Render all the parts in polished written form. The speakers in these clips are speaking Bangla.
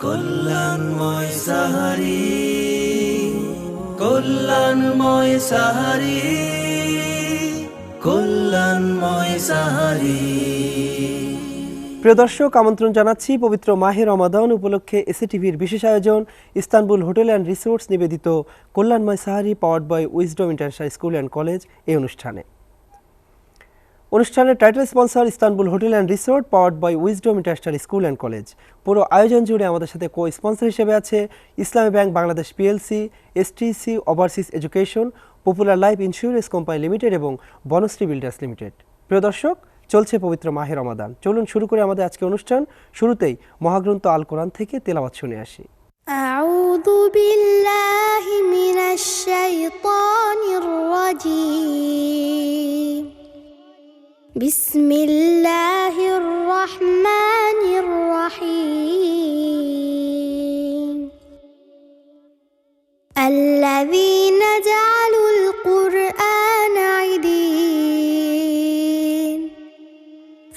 কল্যাণময় সাহারি, কল্যাণময় সাহারি, কল্যাণময় সাহারি। প্রিয় দর্শক, আমন্ত্রণ জানাচ্ছি পবিত্র মাহে রমাদান উপলক্ষে এসএটিভির বিশেষ আয়োজন ইস্তানবুল হোটেল অ্যান্ড রিসোর্টস নিবেদিত কল্যাণময় সাহারি powered by Wisdom international school and college এই অনুষ্ঠানের title sponsor Istanbul hotel and resort powered by Wisdom international school and college. পুরো আয়োজন জুড়ে আমাদের সাথে কো স্পন্সর হিসেবে আছে Islami bank Bangladesh PLC, STC overseas education, popular life insurance company limited এবং বনশ্রী বিল্ডার্স লিমিটেড। প্রিয় দর্শক, চলছে পবিত্র মাহে রমাদান। চলুন শুরু করে আমাদের আজকের অনুষ্ঠান। শুরুতেই মহাগ্রন্থ আল কোরআন থেকে তেলাওয়াত শুনে আসি। আউযু বিল্লাহি মিনাশ শাইতানির রাজীম। বিসমিল্লাহির রহমানির রহিম। আল্লাযীনা জাআলুল কুরআনা ঈদীন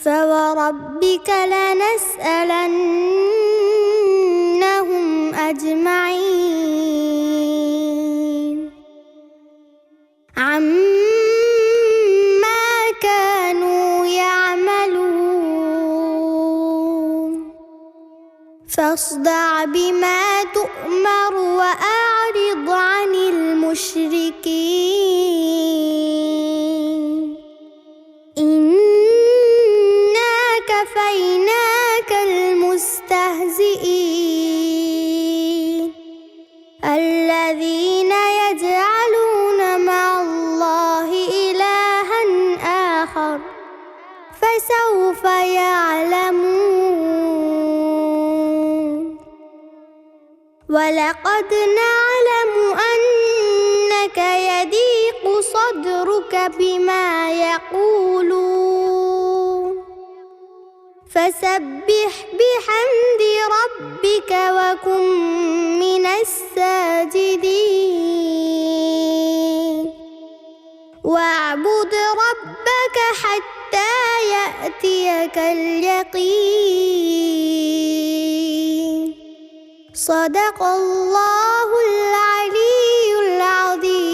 فوربك لنسألنهم أجمعين عما كانوا يعملون فاصدع بما تؤمر وأعرض عن المشركين كفيناك المستهزئين الذين يجعلون مع الله إلها آخر فسوف يعلمون ولقد نعلم أنك يضيق صدرك بما يقولون فسبح بحمد ربك وكن من الساجدين واعبد ربك حتى يأتيك اليقين صدق الله العلي العظيم।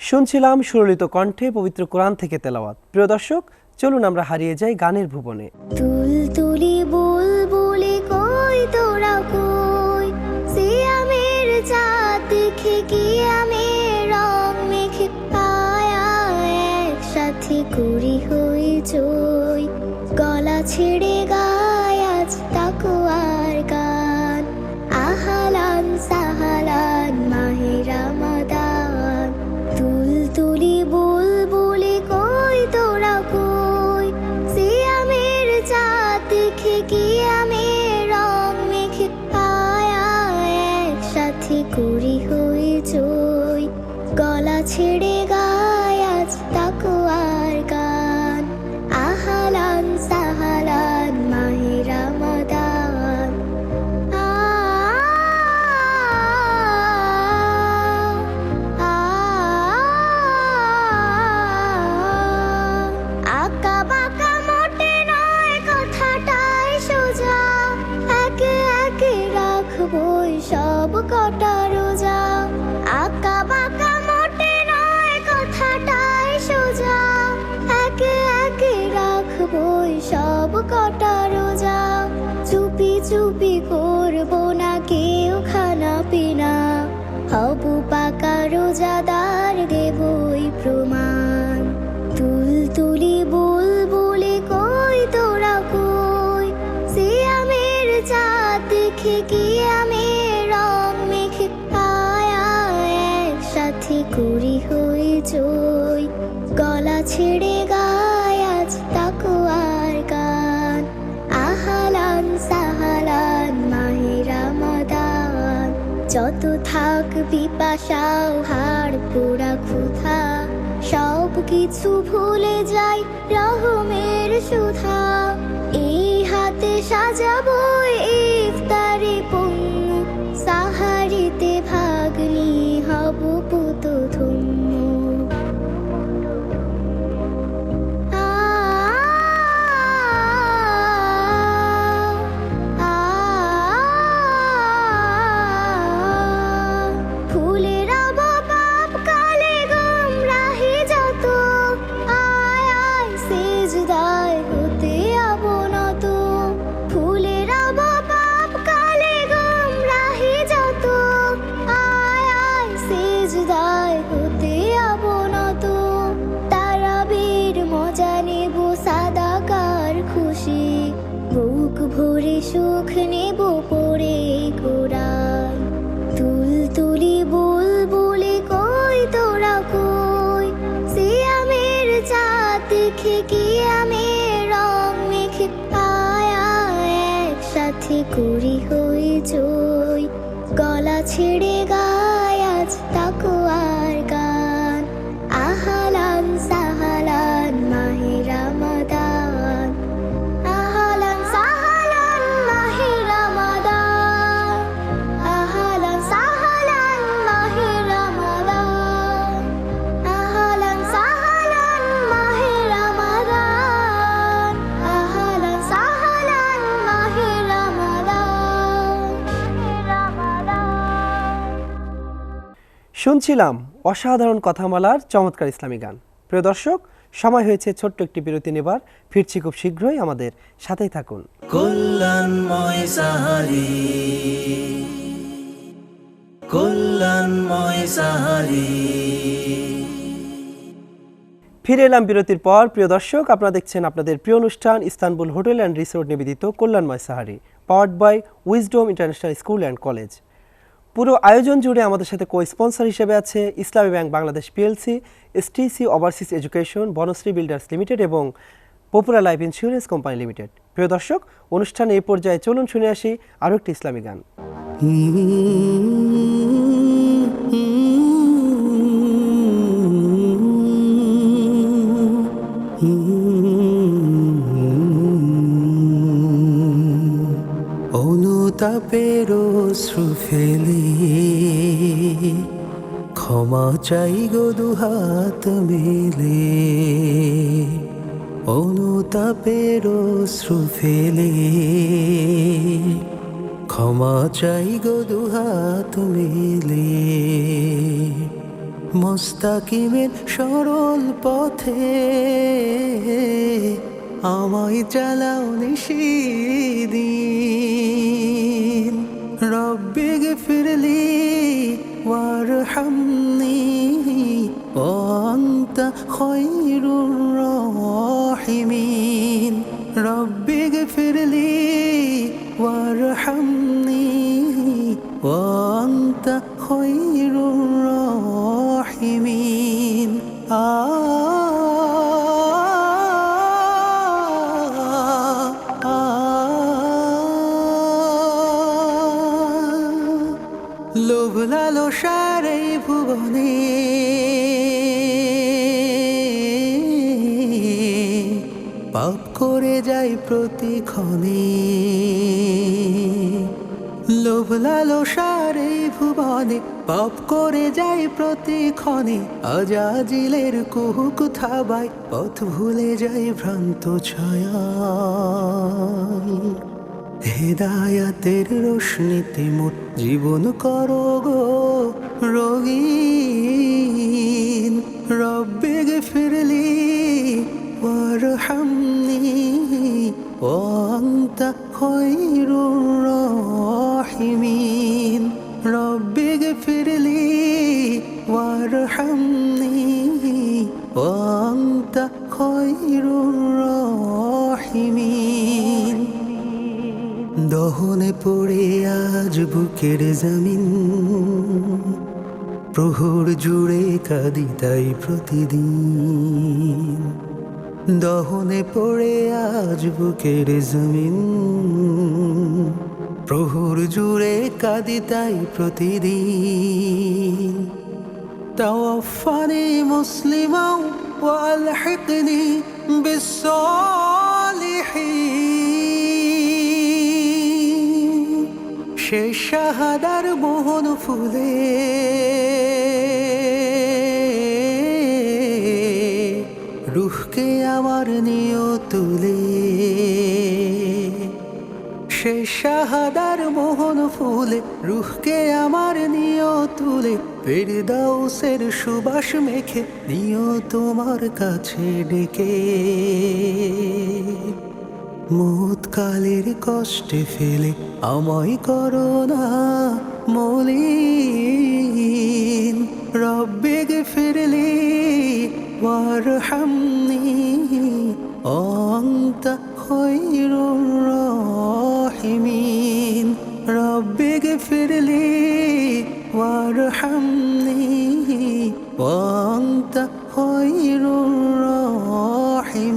শুনছিলাম সুরলিত কণ্ঠে পবিত্র কোরআন থেকে তেলাওয়াত। প্রিয় দর্শক, চলুন আমরা হারিয়ে যাই গানের ভুবনে। তুলতুলি বুলবুলি কই তোরা কই, সিয়ামের চাঁদ দেখে কি আমি রং মেখে পায়া একসাথে করি হইচই, গলা ছেড়ে গায় আজ তাকওয়ার গান। আহালান সাহালান মাহে রমাদান। তুলতুলি বুলবুলি কই তোরা কই, সিয়ামের চাঁদ দেখে কি আমি রং মেখে পায়া একসাথে করি হইচই, গলা ছেড়ে গায় আজ তাকওয়ার গান। আহালান সাহালান মাহে রমাদান। আঁকা বাঁকা মোটে নয় কথাটাই সোজা, একে একে রাখবই সব কটা রোজা। আঁকা বাঁকা মোটে নয় কথাটাই সোজা, একে একে রাখবই সব কটা রোজা। চুপি চুপি করবো না কেউ খানা পিনা, হবু পাকা রোজাদার দেবই প্রমাণ। তুলতুলি বুলবুলি কই তোরা কই, সিয়ামের চাঁদ দেখে কি আমি রং মেখে পায়া একসাথে করি হইচই, গলা ছেড়ে গায় আজ তাকওয়ার গান। আহালান সাহালান মাহে রমাদান। যত থাক পিপাসাও হাড় পোড়া ক্ষুধা, সব কিছু ভুলে যাই রহমের সুধা। এই হাতে সাজাবো ইফতারি পণ্য, সাহারিতে ভাগ নিয়ে হব পুত ধন্য। সুখ নেব পড়ে কোরআন। তুলতুলি বুলবুলি কই তোরা কই, সিয়ামের চাঁদ দেখে কিয়ামের রং মেখে আয়া একসাথে করি হইচই। গলা ছেড়ে গায় আজ তাকওয়ার গান, আহলান সাহলান মাহে রমাদান, আহলান সাহলান মাহে রমাদান, আহলান সাহলান মাহে রমাদান, আহলান সাহলান মাহে রমাদান, আহলান সাহলান মাহে রমাদান। শুনছিলাম অসাধারণ কথামালার চমৎকার ইসলামী গান। প্রিয় দর্শক, সময় হয়েছে ছোট্ট একটি বিরতি নেবার। ফিরছি খুব শীঘ্রই, আমাদের সাথেই থাকুন। কল্যাণময় সাহারি, কল্যাণময় সাহারি। ফিরে এলাম বিরতির পর। প্রিয় দর্শক, আপনারা দেখছেন আপনাদের প্রিয় অনুষ্ঠান ইস্তানবুল হোটেল অ্যান্ড রিসোর্ট নিবেদিত কল্যাণময় সাহারি, powered by Wisdom international school and college. পুরো আয়োজন জুড়ে আমাদের সাথে কো স্পন্সর হিসেবে আছে Islami bank Bangladesh PLC, STC overseas education, Banashree builders limited এবং popular life insurance company limited. প্রিয় দর্শক, অনুষ্ঠানে এই পর্যায়ে চলুন শুনে আসি আরও একটি ইসলামী গান। অনুতাপের অশ্রু ফেলে ক্ষমা চাই গো দুহাত মেলে, অনুতাপের অশ্রু ফেলে ক্ষমা চাই গো দুহাত মেলে। মুস্তাকিমের সরল পথে আমায় চালাও নিশিদিন। রব্বি গফিরলি ওয়ারহামনি ওয়া আনতা খায়রুর রাহিমিন। রব্বি গফিরলি ওয়ারহামনি ওয়া আনতা খায়রুর রাহিমিন। লোভ লালসার এই ভুবনে পাপ করে যাই প্রতিক্ষণে। লোভ লালসার এই ভুবনে পাপ করে যাই প্রতিক্ষণে। আজাজিলের কুহুক থাবায় পথ ভুলে যাই ভ্রান্ত ছায়া। হেদায়াতের রোশনীতে মোর জীবন করো গো রঙিন। রব্বি গফিরলি ওয়ারহামনি ওয়া আনতা খায়রুর রাহিমিন। রব্বি গফিরলি ওয়ারহামনি ওয়া আনতা খায়রুর রাহিমিন। দহনে পড়ে আজ বুকের জমিন, প্রহর জুড়ে কাঁদি তাই প্রতিদিন। দহনে পড়ে আজ বুকের জমিন, প্রহর জুড়ে কাঁদি তাই প্রতিদিন। তাওয়াফানি মুসলিমা ওয়া আলহিকনি বিসসালিহিন। সে শাহাদার মোহন ফুলে রুহকে আমার নিয় তুলে। সে শাহাদার মোহন ফুলে রুহকে আমার নিয় তুলে। ফিরদাউসের সুবাস মেখে নিয় তোমার কাছে ডেকে। মুতকালের কষ্টে ফেলে আমায় করো না মলিন। রব্বি গফিরলি ওয়ারহামনি ওয়া আনতা খায়রুর রাহিমিন। وارحمني وأنت خير الراحمين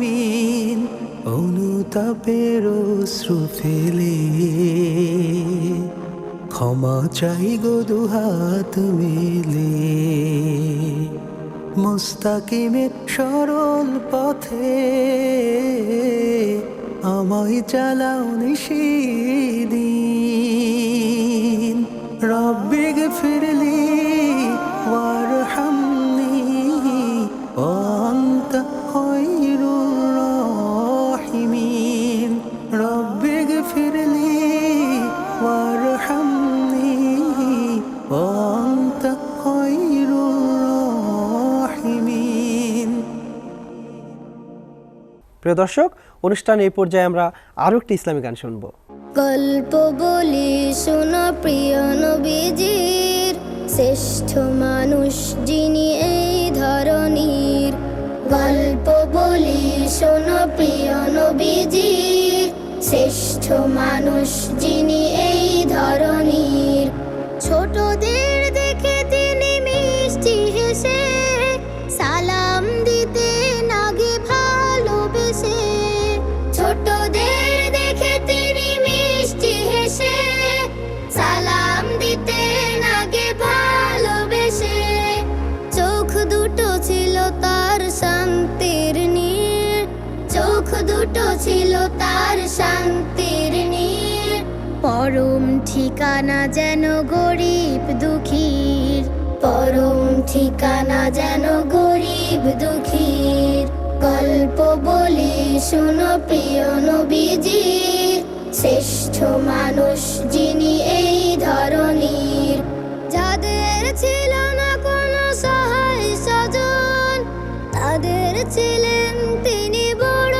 অনুতাপের অশ্রু ফেলে ক্ষমা চাই গো দুহাত মেলে মুস্তাকিমের সরল পথে আমায় চালাও নিশিদিন রব্বি গফিরলি ওয়ারহামনি ওয়ান্তা খায়রুর রাহিমিন রব্বি গফিরলি ওয়ারহামনি ওয়ান্তা খায়রুর রাহিমিন। প্রিয় দর্শক, অনুষ্ঠান এই পর্যায়ে আমরা আরও একটি ইসলামী গান শুনব। গল্প বলি শোনো প্রিয় নবীজির, শ্রেষ্ঠ মানুষ যিনি এই ধরনীর। গল্প বলি শোনো প্রিয় নবীজির, শ্রেষ্ঠ মানুষ যিনি এই ধরনীর। ছোটদের দেখে তিনি মিষ্টি হেসে সালাম দিতেন আগে ভালোবেসে। ছোটদের দেখে তিনি মিষ্টি হেসে সালাম দিতেন আগে ভালোবেসে। চোখ দুটো ছিল তার শান্তির নীড়, চোখ দুটো ছিল তার শান্তির নীড়। পরম ঠিকানা যেন গরিব দুঃখীর, পরম ঠিকানা যেন গরিব দুঃখীর। গল্প বলি শোনো প্রিয় নবীজির, শ্রেষ্ঠ মানুষ যিনি এই ধরনীর। যাদের ছিল না কোনো সহায় স্বজন, তাদের ছিলেন তিনি বড়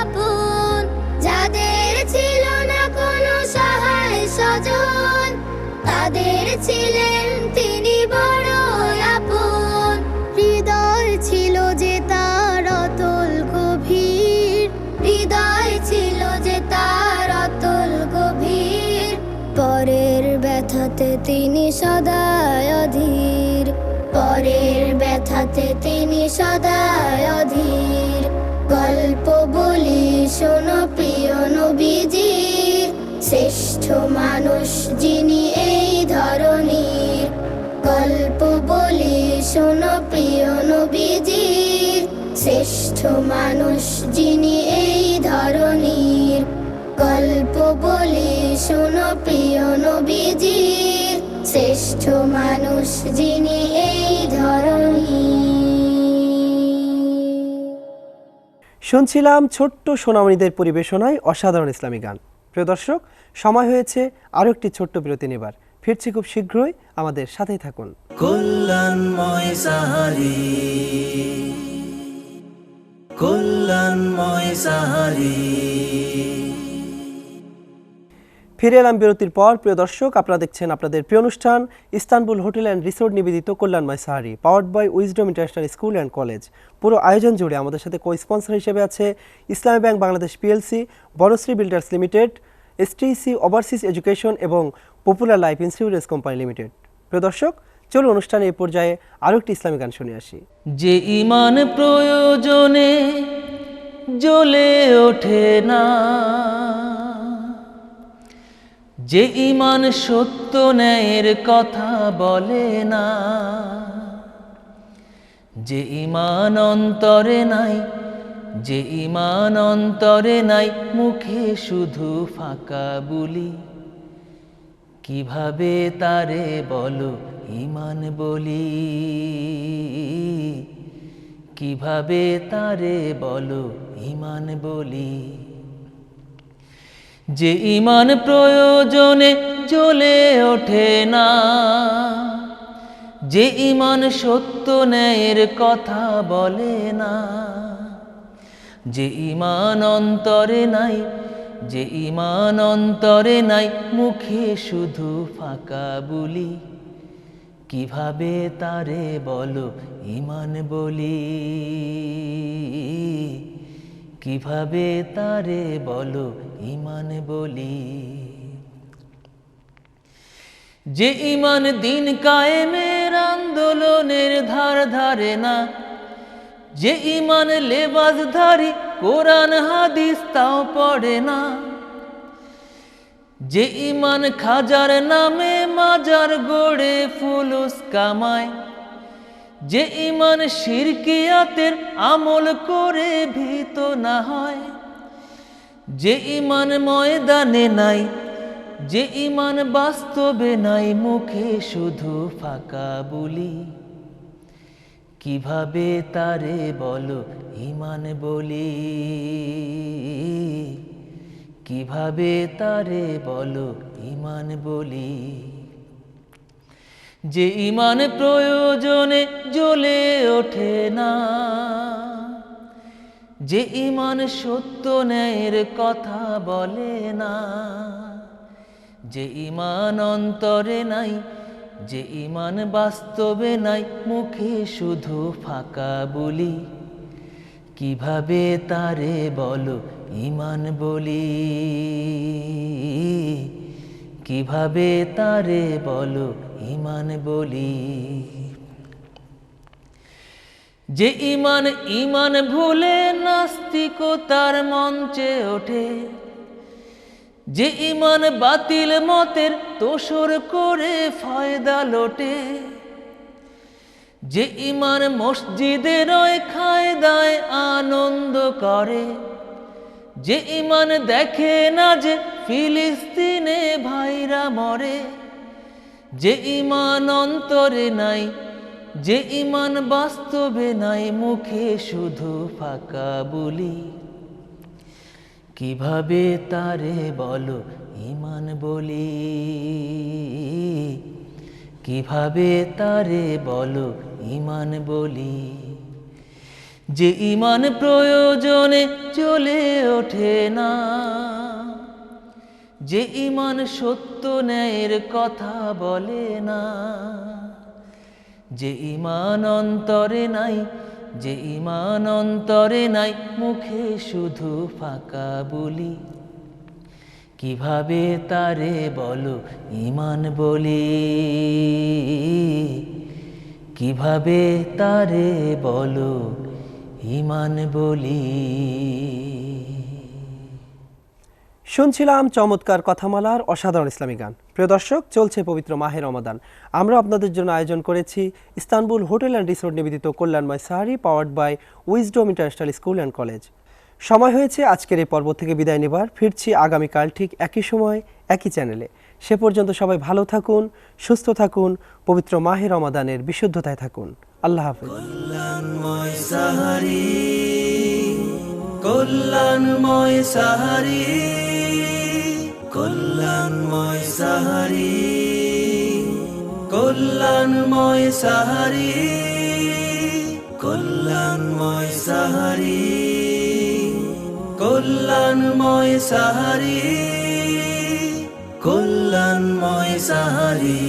আপন। যাদের ছিল না কোনো সহায় স্বজন, তাদের ছিলেন তিনি বড় আপন। হৃদয় ছিল যে তার অতল গভীর, হৃদয় ছিল যে তার অতল গভীর। পরের ব্যথাতে তিনি সদায় অধীর, পরের ব্যথাতে তিনি সদায় অধীর। গল্প বলি শোনো প্রিয় নবীজির, শ্রেষ্ঠ মানুষ যিনি এই ধরনীর। গল্প বলি শোনো প্রিয় নবীজির, শ্রেষ্ঠ মানুষ যিনি এই ধরনীর। গল্প বলি শোনো প্রিয় নবীজির, শ্রেষ্ঠ মানুষ যিনি এই ধরনীর। শুনছিলাম ছোট্ট সোনামণিদের পরিবেশনায় অসাধারণ ইসলামী গান। প্রিয় দর্শক, সময় হয়েছে আরও একটি ছোট্ট বিরতি নেবার। ফিরছি খুব শীঘ্রই, আমাদের সাথেই থাকুন। কল্যাণময় সাহারি, কল্যাণময় সাহারি। ফিরে এলাম বিরতির পর। প্রিয় দর্শক, আপনারা দেখছেন আপনাদের প্রিয় অনুষ্ঠান ইস্তানবুল হোটেল অ্যান্ড রিসোর্ট নিবেদিত কল্যাণময় সাহারি, powered by Wisdom international school and college. পুরো আয়োজন জুড়ে আমাদের সাথে কো স্পন্সর হিসেবে আছে Islami bank Bangladesh PLC, Banashree builders limited, STC overseas education এবং popular life insurance company limited. প্রিয় দর্শক, চলুন অনুষ্ঠানে এই পর্যায়ে আরও একটি ইসলামী গান শুনে আসি। যে ঈমান প্রয়োজনে জ্বলে ওঠে না, যে ঈমান সত্য ন্যায়ের কথা বলে না, যে ঈমান অন্তরে নাই, যে ঈমান অন্তরে নাই, মুখে শুধু ফাঁকা বুলি, কিভাবে তারে বলো ঈমান বলি, কিভাবে তারে বলো ঈমান বলি। যে ঈমান প্রয়োজনে জ্বলে ওঠে না, যে ঈমান সত্য ন্যায়ের কথা বলে না, যে ঈমান অন্তরে নাই, যে ঈমান অন্তরে নাই, মুখে শুধু ফাঁকা বুলি, কিভাবে তারে বলো ঈমান বলি, কিভাবে তারে বলো ঈমান বলি। যে ইমান দিন কায়েমের আন্দোলনের ধার ধারে না, যে ইমান লেবাসধারী কোরআন হাদিস তাও পড়ে না, যে ইমান খাজার নামে মাজার গড়ে ফুলুস কামায়, যে ইমান শিরকিয়াতের আমল করে ভীত না হয়, যে ইমান ময়দানে নাই, যে ইমান বাস্তবে নাই, মুখে শুধু ফাঁকা বলি, কিভাবে তারে বলো ইমান বলি, কিভাবে তারে বলো ইমান বলি। যে ইমান প্রয়োজনে জ্বলে ওঠে না, যে ইমান সত্য ন্যায়ের কথা বলে না, যে ইমান অন্তরে নাই, যে ইমান বাস্তবে নাই, মুখে শুধু ফাঁকা বলি, কিভাবে তারে বলো ইমান বলি, কিভাবে তারে বলো ইমান বলি। যে ইমান ইমান ভুলে নাস্তিকতার মঞ্চে ওঠে, যে ইমান বাতিল মতের তোষর করে ফায়দা লোটে, যে ইমান মসজিদে রয় খায় দায় আনন্দ করে, যে ইমান দেখে না যে ফিলিস্তিনে ভাইরা মরে, যে ইমান অন্তরে নাই, যে ইমান বাস্তবে নাই, মুখে শুধু ফাঁকা বলি, কিভাবে তারে বলো ইমান বলি, কিভাবে তারে বলো ইমান বলি। যে ইমান প্রয়োজনে চলে ওঠে না, যে ইমান সত্য ন্যায়ের কথা বলে না, যে ইমান অন্তরে নাই, যে ইমান অন্তরে নাই, মুখে শুধু ফাঁকা বলি, কিভাবে তারে বলো ইমান বলি, কিভাবে তারে বলো ইমান বলি। শুনছিলাম চমৎকার কথামালার অসাধারণ ইসলামী গান। প্রিয় দর্শক, চলছে পবিত্র মাহে রমাদান। আমরা আপনাদের জন্য আয়োজন করেছি ইস্তানবুল হোটেল অ্যান্ড রিসোর্ট নিবেদিত কল্যাণময় সাহারি, powered by Wisdom international school and college. সময় হয়েছে আজকের এই পর্ব থেকে বিদায় নেবার। ফিরছি আগামীকাল ঠিক একই সময় একই চ্যানেলে। সে পর্যন্ত সবাই ভালো থাকুন, সুস্থ থাকুন, পবিত্র মাহে রমাদানের বিশুদ্ধতায় থাকুন। আল্লাহ হাফেজ। কল্যাণময় সাহারি, কল্যাণময় সাহারি, কল্যাণময় সাহারি, কল্যাণময় সাহারি, কল্যাণময় সাহারি, কল্যাণময় সাহারি, কল্যাণময় সাহারি।